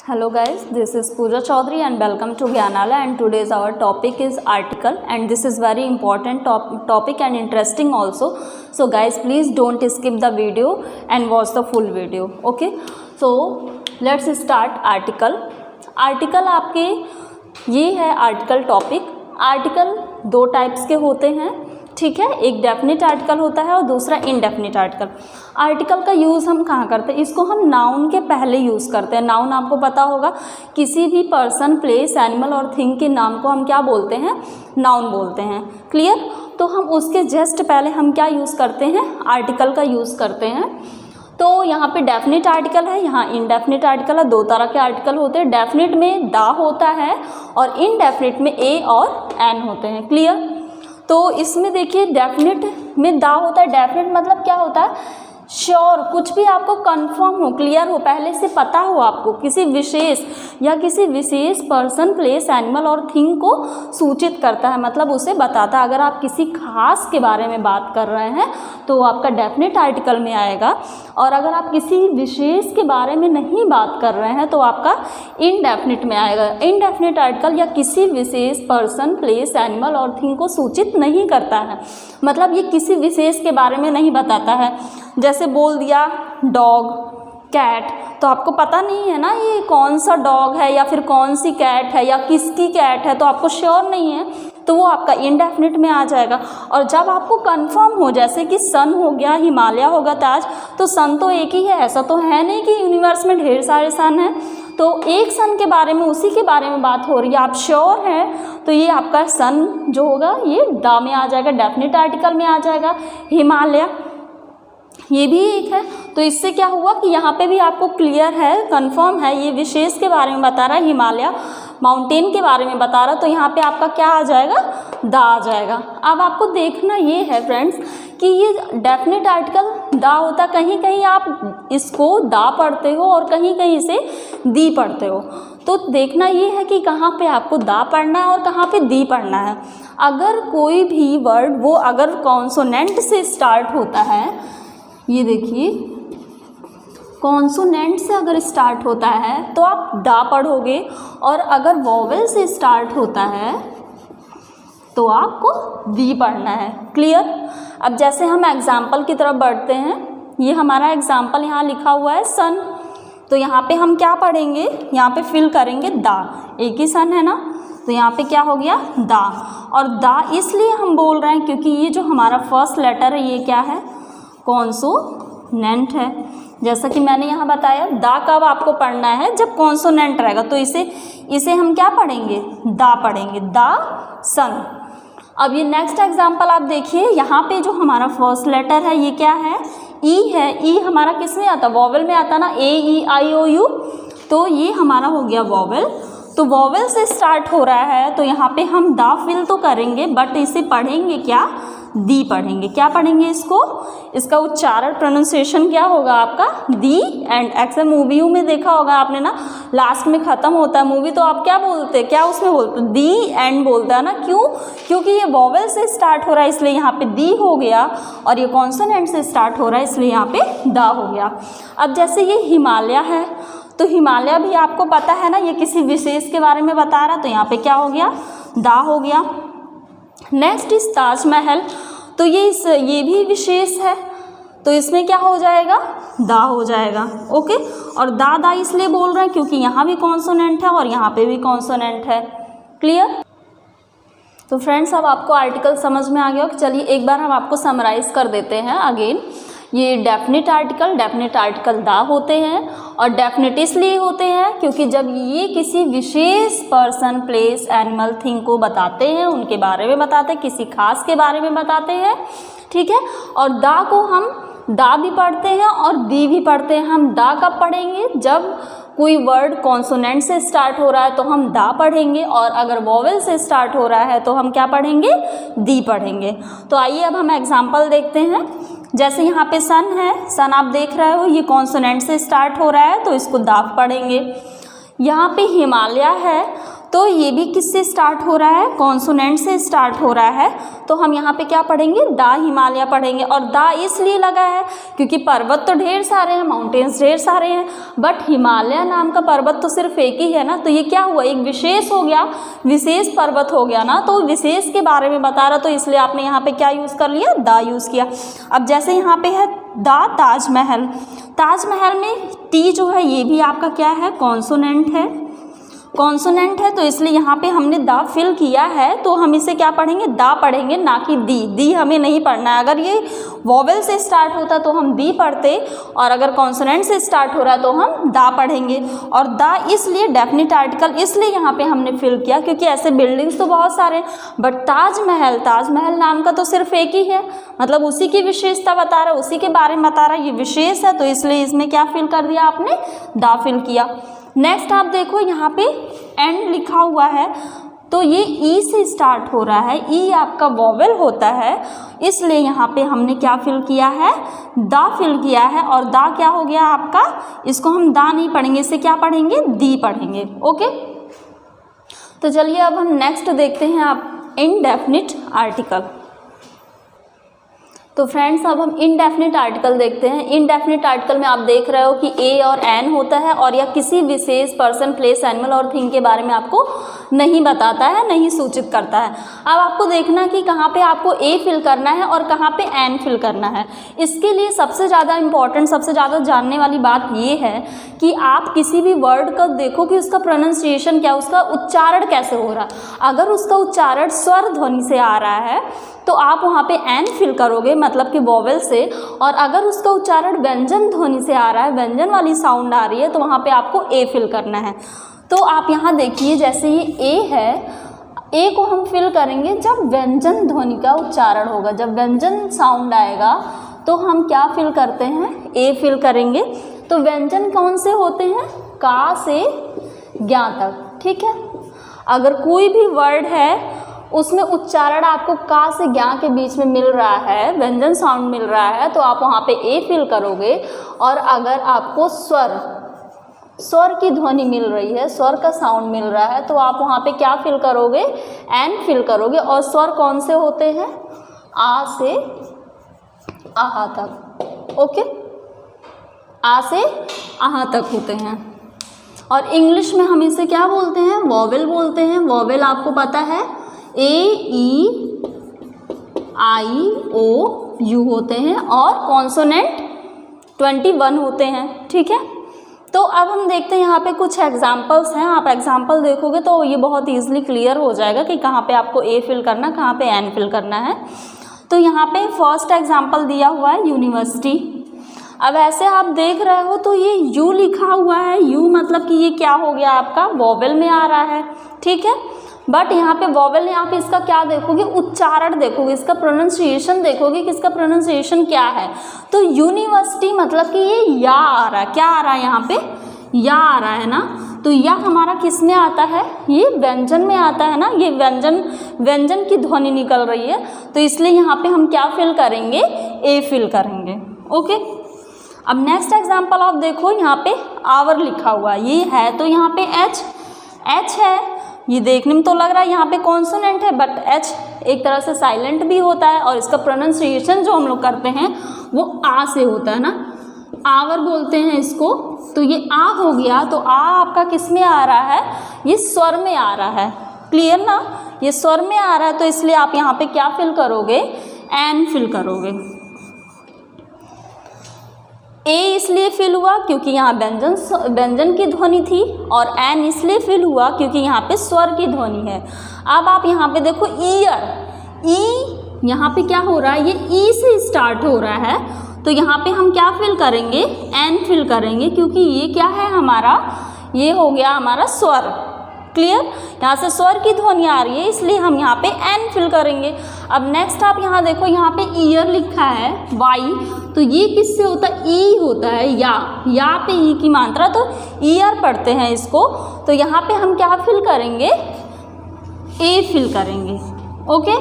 Hello guys, this is Pooja Chaudhary and welcome to Gyanala, and today's our topic is article, and this is very important topic and interesting also. So guys, please don't skip the video and watch the full video. Okay, so let's start article. Article आपके ये है article topic. Article दो types के होते हैं, ठीक है। एक डेफिनेट आर्टिकल होता है और दूसरा इनडेफिनेट आर्टिकल। आर्टिकल का यूज़ हम कहाँ करते हैं? इसको हम नाउन के पहले यूज़ करते हैं। नाउन आपको पता होगा, किसी भी पर्सन, प्लेस, एनिमल और थिंग के नाम को हम क्या बोलते हैं? नाउन बोलते हैं। क्लियर? तो हम उसके जस्ट पहले हम क्या यूज़ करते हैं? आर्टिकल का यूज़ करते हैं। तो यहाँ पे डेफिनेट आर्टिकल है, यहाँ इनडेफिनेट आर्टिकल है। दो तरह के आर्टिकल होते हैं। डेफिनेट में दा होता है और इनडेफिनेट में ए और एन होते हैं। क्लियर? तो इसमें देखिए, डेफिनेट में दा होता है। डेफिनेट मतलब क्या होता है? श्योर, कुछ भी आपको कंफर्म हो, क्लियर हो, पहले से पता हो आपको, किसी विशेष या किसी विशेष पर्सन, प्लेस, एनिमल और थिंग को सूचित करता है, मतलब उसे बताता है। अगर आप किसी खास के बारे में बात कर रहे हैं तो वो आपका डेफिनेट आर्टिकल में आएगा, और अगर आप किसी विशेष के बारे में नहीं बात कर रहे हैं तो आपका इनडेफिनेट में आएगा। इनडेफिनेट आर्टिकल या किसी विशेष पर्सन, प्लेस, एनिमल और थिंग को सूचित नहीं करता है, मतलब ये किसी विशेष के बारे में नहीं बताता है। जैसे बोल दिया डॉग, कैट, तो आपको पता नहीं है ना ये कौन सा डॉग है या फिर कौन सी कैट है या किसकी कैट है, तो आपको श्योर नहीं है, तो वो आपका इनडेफिनिट में आ जाएगा। और जब आपको कंफर्म हो, जैसे कि सन हो गया, हिमालय होगा, ताज, तो सन तो एक ही है, ऐसा तो है नहीं कि यूनिवर्स में ढेर सारे सन हैं। तो एक सन के बारे में, उसी के बारे में बात हो रही है, आप श्योर हैं, तो ये आपका सन जो होगा ये दा में आ जाएगा, डेफिनेट आर्टिकल में आ जाएगा। हिमालय ये भी एक है, तो इससे क्या हुआ कि यहाँ पे भी आपको क्लियर है, कंफर्म है, ये विशेष के बारे में बता रहा है, हिमालय माउंटेन के बारे में बता रहा, तो यहाँ पे आपका क्या आ जाएगा? दा आ जाएगा। अब आपको देखना ये है फ्रेंड्स कि ये डेफिनेट आर्टिकल दा होता, कहीं कहीं आप इसको दा पढ़ते हो और कहीं कहीं इसे दी पढ़ते हो, तो देखना ये है कि कहाँ पे आपको दा पढ़ना है और कहाँ पे दी पढ़ना है। अगर कोई भी वर्ड वो अगर कॉन्सोनेंट से स्टार्ट होता है, ये देखिए कॉन्सोनेंट से अगर स्टार्ट होता है तो आप दा पढ़ोगे, और अगर वॉवेल से स्टार्ट होता है तो आपको दी पढ़ना है। क्लियर? अब जैसे हम एग्जाम्पल की तरफ बढ़ते हैं, ये हमारा एग्जाम्पल यहाँ लिखा हुआ है सन, तो यहाँ पे हम क्या पढ़ेंगे? यहाँ पे फिल करेंगे दा, एक ही सन है ना, तो यहाँ पे क्या हो गया? दा। और दा इसलिए हम बोल रहे हैं क्योंकि ये जो हमारा फर्स्ट लेटर है ये क्या है? कॉन्सोनेंट है। जैसा कि मैंने यहाँ बताया, दा कब आपको पढ़ना है? जब कॉन्सोनेंट रहेगा, तो इसे हम क्या पढ़ेंगे? दा पढ़ेंगे, दा सन। अब ये नेक्स्ट एग्जांपल आप देखिए, यहाँ पे जो हमारा फर्स्ट लेटर है ये क्या है? ई है। ई हमारा किस में आता? वॉवेल में आता ना, ए ई आई ओ यू, तो ये हमारा हो गया वॉवेल। तो वॉवेल से स्टार्ट हो रहा है, तो यहाँ पे हम दा फिल तो करेंगे, बट इसे पढ़ेंगे क्या? दी पढ़ेंगे। क्या पढ़ेंगे इसको? इसका उच्चारण, प्रोनाउंसिएशन क्या होगा आपका? दी एंड। एक्चुअल मूवी में देखा होगा आपने ना, लास्ट में ख़त्म होता है मूवी, तो आप क्या बोलते हैं? क्या उसमें बोलते? दी एंड बोलता है ना। क्यों? क्योंकि ये वॉवेल से स्टार्ट हो रहा है इसलिए यहाँ पे दी हो गया, और ये कॉन्सोनेंट से स्टार्ट हो रहा है इसलिए यहाँ पे दा हो गया। अब जैसे ये हिमालय है, तो हिमालय भी आपको पता है ना, ये किसी विशेष के बारे में बता रहा, तो यहाँ पे क्या हो गया? दा हो गया। नेक्स्ट इस ताजमहल, तो ये भी विशेष है, तो इसमें क्या हो जाएगा? दा हो जाएगा। ओके, और दा इसलिए बोल रहे हैं क्योंकि यहाँ भी कॉन्सोनेंट है और यहाँ पे भी कॉन्सोनेंट है। क्लियर? तो फ्रेंड्स, अब आपको आर्टिकल समझ में आ गया। चलिए एक बार हम आपको समराइज कर देते हैं अगेन। ये डेफिनेट आर्टिकल दा होते हैं, और डेफिनेट इसलिए होते हैं क्योंकि जब ये किसी विशेष पर्सन, प्लेस, एनिमल, थिंग को बताते हैं, उनके बारे में बताते हैं, किसी खास के बारे में बताते हैं, ठीक है। और दा को हम दा भी पढ़ते हैं और दी भी पढ़ते हैं। हम दा कब पढ़ेंगे? जब कोई वर्ड कॉन्सोनेंट से स्टार्ट हो रहा है तो हम दा पढ़ेंगे, और अगर वॉवेल से स्टार्ट हो रहा है तो हम क्या पढ़ेंगे? दी पढ़ेंगे। तो आइए अब हम एग्जाम्पल देखते हैं। जैसे यहाँ पे सन है, सन आप देख रहे हो ये कॉन्सोनेंट से स्टार्ट हो रहा है, तो इसको दा पढ़ेंगे। यहाँ पे हिमालय है, तो ये भी किससे स्टार्ट हो रहा है, कॉन्सोनेंट से स्टार्ट हो रहा है। तो हम यहाँ पे क्या पढ़ेंगे, दा हिमालय पढ़ेंगे। और दा इसलिए लगा है क्योंकि पर्वत तो ढेर सारे हैं, माउंटेन्स ढेर सारे हैं, बट हिमालय नाम का पर्वत तो सिर्फ एक ही है ना। तो ये क्या हुआ, एक विशेष हो गया, विशेष पर्वत हो गया ना, तो विशेष के बारे में बता रहा, तो इसलिए आपने यहाँ पे क्या यूज़ कर लिया, दा यूज़ किया। अब जैसे यहाँ पे है दा ताजमहल, ताजमहल में टी जो है ये भी आपका क्या है, कॉन्सोनेंट है, कॉन्सोनेंट है, तो इसलिए यहाँ पे हमने दा फिल किया है, तो हम इसे क्या पढ़ेंगे, दा पढ़ेंगे, ना कि दी। दी हमें नहीं पढ़ना है। अगर ये वॉवेल से स्टार्ट होता तो हम दी पढ़ते, और अगर कॉन्सोनेंट से स्टार्ट हो रहा है तो हम दा पढ़ेंगे। और दा इसलिए डेफिनेट आर्टिकल इसलिए यहाँ पे हमने फिल किया क्योंकि ऐसे बिल्डिंग्स तो बहुत सारे, बट ताजमहल, ताजमहल नाम का तो सिर्फ एक ही है, मतलब उसी की विशेषता बता रहा है, उसी के बारे में बता रहा है, ये विशेष है, तो इसलिए इसमें क्या फिल कर दिया आपने, दा फिल किया। नेक्स्ट आप देखो यहाँ पे एंड लिखा हुआ है, तो ये ई से स्टार्ट हो रहा है, ई आपका वॉवेल होता है, इसलिए यहाँ पे हमने क्या फिल किया है, दा फिल किया है। और दा क्या हो गया आपका, इसको हम दा नहीं पढ़ेंगे, इसे क्या पढ़ेंगे, दी पढ़ेंगे। ओके, तो चलिए अब हम नेक्स्ट देखते हैं आप इनडेफिनिट आर्टिकल। तो फ्रेंड्स अब हम इनडेफिनिट आर्टिकल देखते हैं। इनडेफिनिट आर्टिकल में आप देख रहे हो कि ए और एन होता है, और यह किसी विशेष पर्सन, प्लेस, एनिमल और थिंग के बारे में आपको नहीं बताता है, नहीं सूचित करता है। अब आपको देखना कि कहाँ पे आपको ए फिल करना है और कहाँ पे एन फिल करना है। इसके लिए सबसे ज़्यादा इम्पॉर्टेंट, सबसे ज़्यादा जानने वाली बात ये है कि आप किसी भी वर्ड को देखो कि उसका प्रोनाउंसिएशन क्या, उसका उच्चारण कैसे हो रहा है। अगर उसका उच्चारण स्वर ध्वनि से आ रहा है तो आप वहाँ पे एन फिल करोगे, मतलब कि वॉवेल से। और अगर उसका उच्चारण व्यंजन ध्वनि से आ रहा है, व्यंजन वाली साउंड आ रही है, तो वहाँ पे आपको ए फिल करना है। तो आप यहाँ देखिए, जैसे ये ए है, ए को हम फिल करेंगे जब व्यंजन ध्वनि का उच्चारण होगा, जब व्यंजन साउंड आएगा तो हम क्या फिल करते हैं, ए फिल करेंगे। तो व्यंजन कौन से होते हैं, का से ज्ञा तक, ठीक है। अगर कोई भी वर्ड है उसमें उच्चारण आपको का से ज्ञा के बीच में मिल रहा है, व्यंजन साउंड मिल रहा है, तो आप वहाँ पे ए फिल करोगे। और अगर आपको स्वर की ध्वनि मिल रही है, स्वर का साउंड मिल रहा है, तो आप वहाँ पे क्या फिल करोगे, एन फिल करोगे। और स्वर कौन से होते हैं, आ से आहा तक, ओके, आ से आहा तक होते हैं। और इंग्लिश में हम इसे क्या बोलते हैं, वॉवेल बोलते हैं। वॉवेल आपको पता है ए ई आई ओ यू होते हैं, और कॉन्सोनेंट 21 होते हैं, ठीक है। तो अब हम देखते हैं यहाँ पे कुछ एग्जाम्पल्स हैं। आप एग्जाम्पल देखोगे तो ये बहुत ईजिली क्लियर हो जाएगा कि कहाँ पे आपको ए फिल करना, कहाँ पे एन फिल करना है। तो यहाँ पे फर्स्ट एग्जाम्पल दिया हुआ है यूनिवर्सिटी। अब ऐसे आप देख रहे हो तो ये यू लिखा हुआ है, यू मतलब कि ये क्या हो गया आपका, वॉवेल में आ रहा है, ठीक है। बट यहाँ पे वॉवेल में आप इसका क्या देखोगे, उच्चारण देखोगे, इसका प्रोनाउंसिएशन देखोगे कि इसका प्रोनाउंसिएशन क्या है। तो यूनिवर्सिटी मतलब कि ये या आ रहा है, क्या आ रहा है यहाँ पे, या आ रहा है ना। तो या हमारा किस में आता है, ये व्यंजन में आता है ना, ये व्यंजन की ध्वनि निकल रही है, तो इसलिए यहाँ पे हम क्या फिल करेंगे, ए फिल करेंगे, ओके। अब नेक्स्ट एग्जाम्पल आप देखो, यहाँ पे आवर लिखा हुआ ये है, तो यहाँ पे एच है। ये देखने में तो लग रहा है यहाँ पे कॉन्सोनेंट है, बट एच एक तरह से साइलेंट भी होता है, और इसका प्रोनाउंसिएशन जो हम लोग करते हैं वो आ से होता है ना, आवर बोलते हैं इसको। तो ये आ हो गया, तो आ आपका किस में आ रहा है, ये स्वर में आ रहा है, क्लियर ना, ये स्वर में आ रहा है, तो इसलिए आप यहाँ पे क्या फिल करोगे, एन फिल करोगे। ए इसलिए फिल हुआ क्योंकि यहाँ व्यंजन की ध्वनि थी, और एन इसलिए फिल हुआ क्योंकि यहाँ पे स्वर की ध्वनि है। अब आप यहाँ पे देखो ईयर, ई यहाँ पे क्या हो रहा है, ये ई से स्टार्ट हो रहा है, तो यहाँ पे हम क्या फिल करेंगे, एन फिल करेंगे, क्योंकि ये क्या है हमारा, ये हो गया हमारा स्वर, क्लियर। यहाँ से स्वर की ध्वनि आ रही है, इसलिए हम यहाँ पे एन फिल करेंगे। अब नेक्स्ट आप यहाँ देखो, यहाँ पे ईयर लिखा है वाई, तो ये किससे होता है, ई होता है, या पे ई की मात्रा, तो ईयर पढ़ते हैं इसको। तो यहाँ पे हम क्या फिल करेंगे, ए फिल करेंगे, ओके।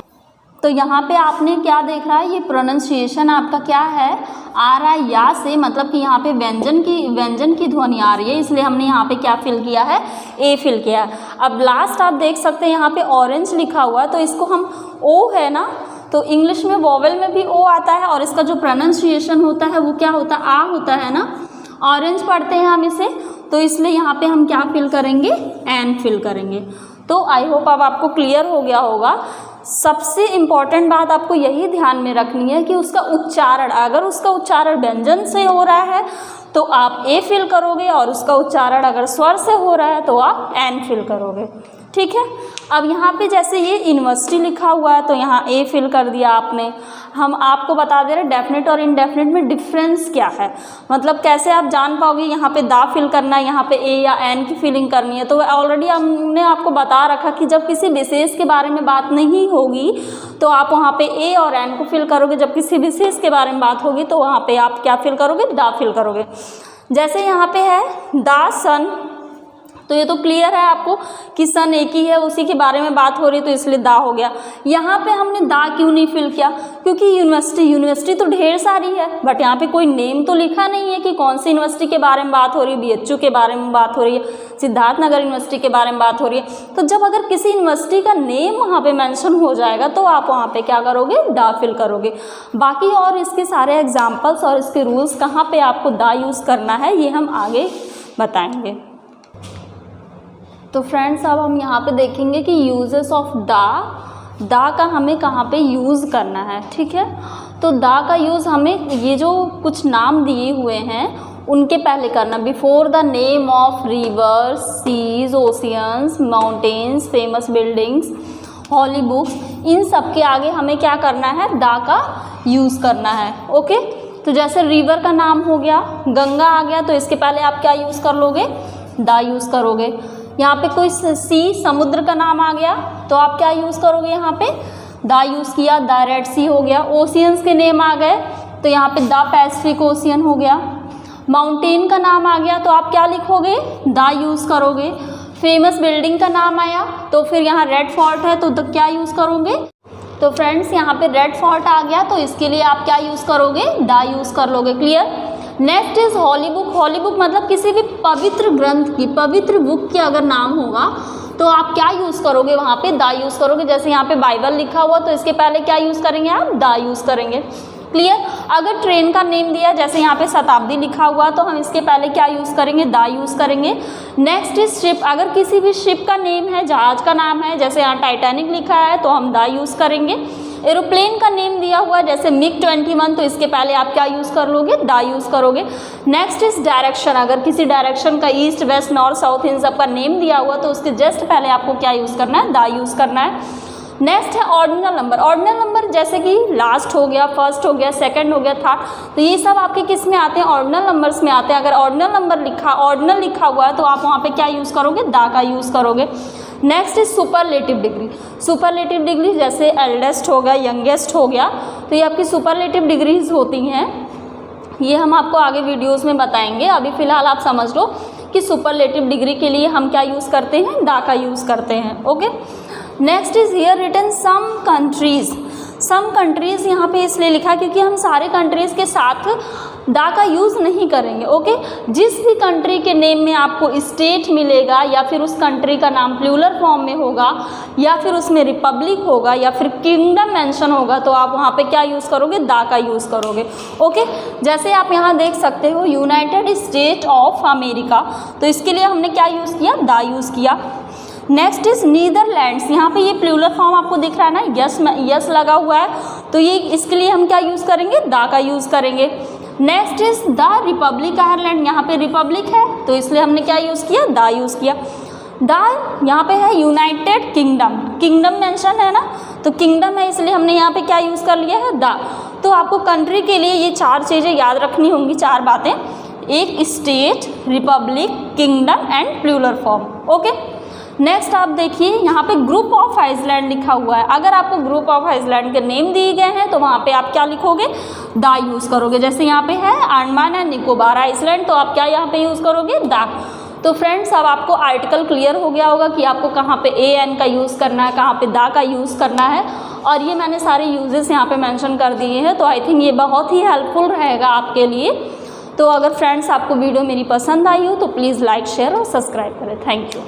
तो यहाँ पे आपने क्या देख रहा है, ये प्रोनाउंसिएशन आपका क्या है, आ रहा है या से, मतलब कि यहाँ पे व्यंजन की ध्वनि आ रही है, इसलिए हमने यहाँ पे क्या फिल किया है, ए फिल किया है। अब लास्ट आप देख सकते हैं यहाँ पे ऑरेंज लिखा हुआ है, तो इसको हम ओ है ना, तो इंग्लिश में वोवेल में भी ओ आता है और इसका जो प्रोनाउंसिएशन होता है वो क्या होता है, आ होता है ना, ऑरेंज पढ़ते हैं हम इसे, तो इसलिए यहाँ पे हम क्या फिल करेंगे, एन फिल करेंगे। तो आई होप अब आपको क्लियर हो गया होगा। सबसे इम्पॉर्टेंट बात आपको यही ध्यान में रखनी है कि उसका उच्चारण, अगर उसका उच्चारण व्यंजन से हो रहा है तो आप ए फिल करोगे, और उसका उच्चारण अगर स्वर से हो रहा है तो आप एन फिल करोगे, ठीक है। अब यहाँ पे जैसे ये यूनिवर्सिटी लिखा हुआ है तो यहाँ ए फिल कर दिया आपने। हम आपको बता दे रहे हैं डेफिनेट और इनडेफिनेट में डिफरेंस क्या है, मतलब कैसे आप जान पाओगे यहाँ पे दा फिल करना है, यहाँ पे ए या एन की फिलिंग करनी है। तो ऑलरेडी हमने आपको बता रखा कि जब किसी विशेष के बारे में बात नहीं होगी तो आप वहाँ पे ए और एन को फिल करोगे, जब किसी विशेष के बारे में बात होगी तो वहाँ पे आप क्या फिल करोगे, दा फिल करोगे। जैसे यहाँ पे है दा सन, तो ये तो क्लियर है आपको कि सन एक ही है, उसी के बारे में बात हो रही है तो इसलिए दा हो गया। यहाँ पे हमने दा क्यों नहीं फिल किया, क्योंकि यूनिवर्सिटी तो ढेर सारी है, बट यहाँ पे कोई नेम तो लिखा नहीं है कि कौन सी यूनिवर्सिटी के बारे में बात हो रही है, BHU के बारे में बात हो रही है, सिद्धार्थनगर यूनिवर्सिटी के बारे में बात हो रही है। तो जब अगर किसी यूनिवर्सिटी का नेम वहाँ पे मेंशन हो जाएगा तो आप वहाँ पे क्या करोगे, दा फिल करोगे। बाकी और इसके सारे एग्जाम्पल्स और इसके रूल्स कहाँ पे आपको दा यूज़ करना है ये हम आगे बताएंगे। तो फ्रेंड्स अब हम यहाँ पे देखेंगे कि यूजेस ऑफ दा का हमें कहाँ पे यूज़ करना है, ठीक है। तो दा का यूज़ हमें ये जो कुछ नाम दिए हुए हैं उनके पहले करना, before the name of rivers, seas, oceans, mountains, famous buildings, holy books, इन सब के आगे हमें क्या करना है, दा का यूज़ करना है, ओके। तो जैसे रिवर का नाम हो गया, गंगा आ गया, तो इसके पहले आप क्या यूज़ कर लोगे, दा यूज़ करोगे। यहाँ पे कोई सी, समुद्र का नाम आ गया तो आप क्या यूज़ करोगे, यहाँ पे दा यूज़ किया, द रेड सी हो गया। ओशियंस के नेम आ गए तो यहाँ पे द पैसिफिक ओशियन हो गया। माउंटेन का नाम आ गया तो आप क्या लिखोगे, दा यूज़ करोगे। फेमस बिल्डिंग का नाम आया तो फिर यहाँ रेड फोर्ट है तो क्या यूज़ करोगे। तो फ्रेंड्स यहाँ पे रेड फोर्ट आ गया तो इसके लिए आप क्या यूज़ करोगे, दा यूज़ कर लोगे, clear. Next is holy book. Holy book मतलब किसी भी पवित्र ग्रंथ की, पवित्र बुक की अगर नाम होगा तो आप क्या यूज़ करोगे, वहाँ पे दा यूज़ करोगे। जैसे यहाँ पे बाइबल लिखा हुआ तो इसके पहले क्या यूज़ करेंगे, आप दा यूज़ करेंगे, क्लियर। अगर ट्रेन का नेम दिया, जैसे यहाँ पे शताब्दी लिखा हुआ तो हम इसके पहले क्या यूज़ करेंगे, दा यूज़ करेंगे। Next is ship. अगर किसी भी शिप का नेम है, जहाज का नाम है, जैसे यहाँ टाइटैनिक लिखा है तो हम दा यूज़ करेंगे। एरोप्लेन का नेम दिया हुआ जैसे MiG-21 तो इसके पहले आप क्या यूज़ कर लोगे, दा यूज़ करोगे। Next is direction. अगर किसी डायरेक्शन का ईस्ट, वेस्ट, नॉर्थ, साउथ इन सब का नेम दिया हुआ तो उसके जस्ट पहले आपको क्या यूज़ करना है, दा यूज़ करना है। नेक्स्ट है ऑर्डिनल नंबर। ऑर्डिनल नंबर जैसे कि लास्ट हो गया, फर्स्ट हो गया, सेकंड हो गया, थर्ड, तो ये सब आपके किस में आते हैं, ऑर्डिनल नंबर्स में आते हैं। अगर ऑर्डिनल नंबर ऑर्डिनल लिखा हुआ है तो आप वहाँ पे क्या यूज़ करोगे, दा का यूज़ करोगे। Next is superlative degree. Superlative degree जैसे एल्डेस्ट हो गया, यंगेस्ट हो गया, तो ये आपकी सुपरलेटिव डिग्रीज होती हैं। ये हम आपको आगे वीडियोस में बताएंगे, अभी फ़िलहाल आप समझ लो कि सुपरलेटिव डिग्री के लिए हम क्या यूज़ करते हैं, दा का यूज़ करते हैं, okay. Next is here written some countries. Some countries यहाँ पे इसलिए लिखा क्योंकि हम सारे कंट्रीज़ के साथ दा का यूज़ नहीं करेंगे, ओके। जिस भी कंट्री के नेम में आपको स्टेट मिलेगा या फिर उस कंट्री का नाम प्लूरल फॉर्म में होगा या फिर उसमें रिपब्लिक होगा या फिर किंगडम मेंशन होगा तो आप वहाँ पे क्या यूज़ करोगे, दा का यूज़ करोगे, ओके। जैसे आप यहाँ देख सकते हो यूनाइटेड स्टेट ऑफ अमेरिका, तो इसके लिए हमने क्या यूज़ किया, दा यूज़ किया। Next is Netherlands. यहाँ पे ये प्लूरल फॉर्म आपको दिख रहा है ना, यस लगा हुआ है, तो ये इसके लिए हम क्या यूज़ करेंगे, दा का यूज़ करेंगे। Next is the Republic Ireland. यहाँ पे रिपब्लिक है तो इसलिए हमने क्या यूज़ किया, दा यूज़ किया। दा यहाँ पे है यूनाइटेड किंगडम, किंगडम मेंशन है ना, तो किंगडम है इसलिए हमने यहाँ पे क्या यूज़ कर लिया है, दा। तो आपको कंट्री के लिए ये चार चीज़ें याद रखनी होंगी, चार बातें, एक state, republic, kingdom and plural form, okay. Next आप देखिए यहाँ पे ग्रुप ऑफ आइसलैंड लिखा हुआ है। अगर आपको ग्रुप ऑफ आइसलैंड के नेम दिए गए हैं तो वहाँ पे आप क्या लिखोगे, दा यूज़ करोगे। जैसे यहाँ पे है अंडमान एंड निकोबार आइसलैंड तो आप क्या यहाँ पे यूज़ करोगे, दा। तो फ्रेंड्स अब आपको आर्टिकल क्लियर हो गया होगा कि आपको कहाँ पे ए एन का यूज़ करना है, कहाँ पे दा का यूज़ करना है, और ये मैंने सारे यूजेस यहाँ पे मेंशन कर दिए हैं। तो आई थिंक ये बहुत ही हेल्पफुल रहेगा आपके लिए। तो अगर फ्रेंड्स आपको वीडियो मेरी पसंद आई हो तो प्लीज़ लाइक शेयर और सब्सक्राइब करें। Thank you.